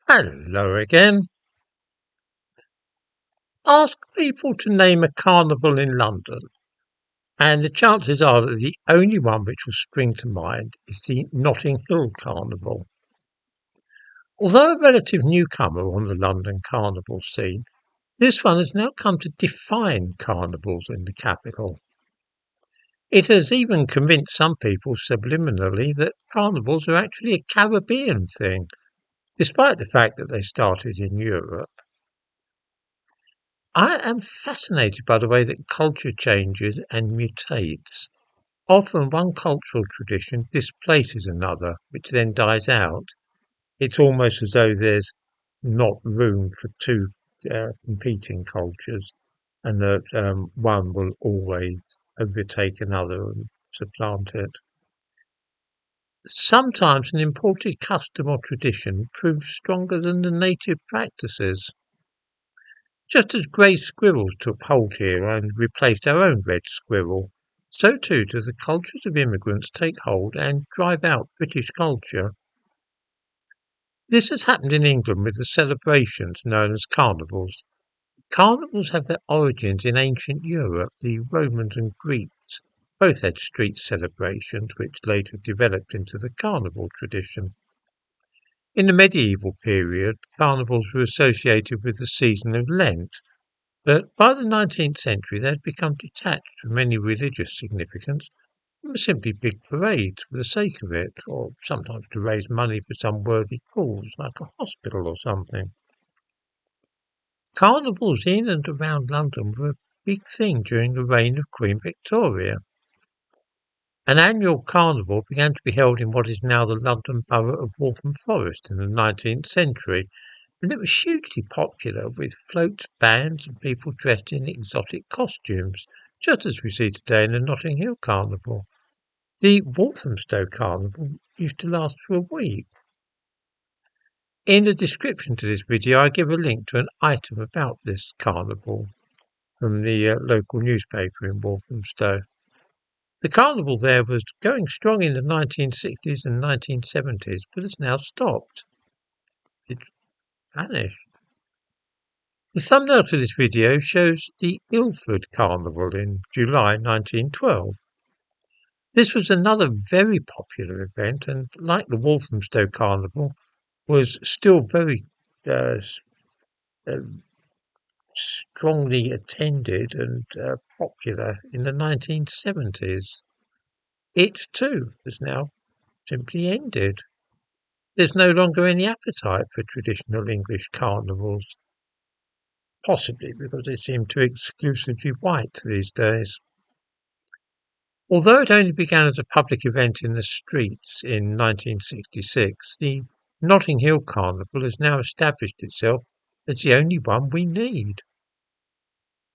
Hello again. Ask people to name a carnival in London, and the chances are that the only one which will spring to mind is the Notting Hill Carnival. Although a relative newcomer on the London carnival scene, this one has now come to define carnivals in the capital. It has even convinced some people subliminally that carnivals are actually a Caribbean thing, despite the fact that they started in Europe. I am fascinated by the way that culture changes and mutates. Often one cultural tradition displaces another, which then dies out. It's almost as though there's not room for two competing cultures, and that one will always overtake another and supplant it. Sometimes an imported custom or tradition proves stronger than the native practices. Just as grey squirrels took hold here and replaced our own red squirrel, so too do the cultures of immigrants take hold and drive out British culture. This has happened in England with the celebrations known as carnivals. Carnivals have their origins in ancient Europe. The Romans and Greeks both had street celebrations which later developed into the carnival tradition. In the medieval period, carnivals were associated with the season of Lent, but by the 19th century they had become detached from any religious significance and were simply big parades for the sake of it, or sometimes to raise money for some worthy cause, like a hospital or something. Carnivals in and around London were a big thing during the reign of Queen Victoria. An annual carnival began to be held in what is now the London borough of Waltham Forest in the 19th century, and it was hugely popular, with floats, bands, and people dressed in exotic costumes, just as we see today in the Notting Hill Carnival. The Walthamstow Carnival used to last for a week. In the description to this video, I give a link to an item about this carnival from the local newspaper in Walthamstow. The carnival there was going strong in the 1960s and 1970s, but has now stopped. It's vanished. The thumbnail to this video shows the Ilford Carnival in July 1912. This was another very popular event, and like the Walthamstow Carnival, was still very uh, uh, strongly attended and popular in the 1970s. It too has now simply ended. There's no longer any appetite for traditional English carnivals, possibly because they seem too exclusively white these days. Although it only began as a public event in the streets in 1966, the Notting Hill Carnival has now established itself as the only one we need.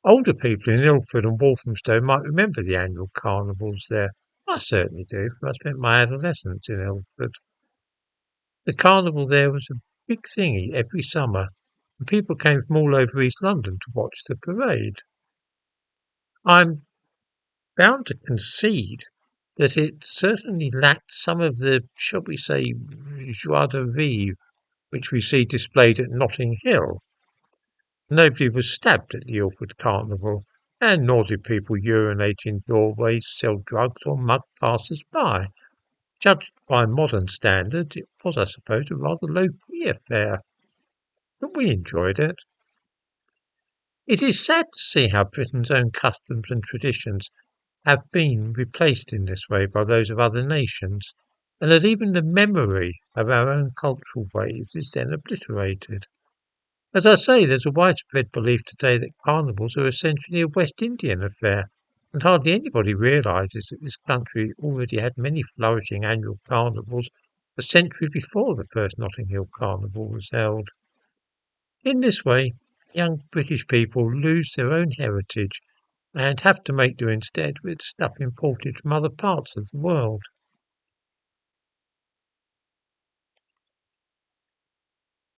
Older people in Ilford and Walthamstow might remember the annual carnivals there. I certainly do, for I spent my adolescence in Ilford. The carnival there was a big thing every summer, and people came from all over East London to watch the parade. I'm bound to concede that it certainly lacked some of the, shall we say, joie de vivre which we see displayed at Notting Hill. Nobody was stabbed at the Ilford Carnival, and nor did people urinate in doorways, sell drugs, or mug passers-by. Judged by modern standards, it was, I suppose, a rather low-key affair, but we enjoyed it. It is sad to see how Britain's own customs and traditions have been replaced in this way by those of other nations, and that even the memory of our own cultural ways is then obliterated. As I say, there's a widespread belief today that carnivals are essentially a West Indian affair, and hardly anybody realises that this country already had many flourishing annual carnivals a century before the first Notting Hill Carnival was held. In this way, young British people lose their own heritage and have to make do instead with stuff imported from other parts of the world.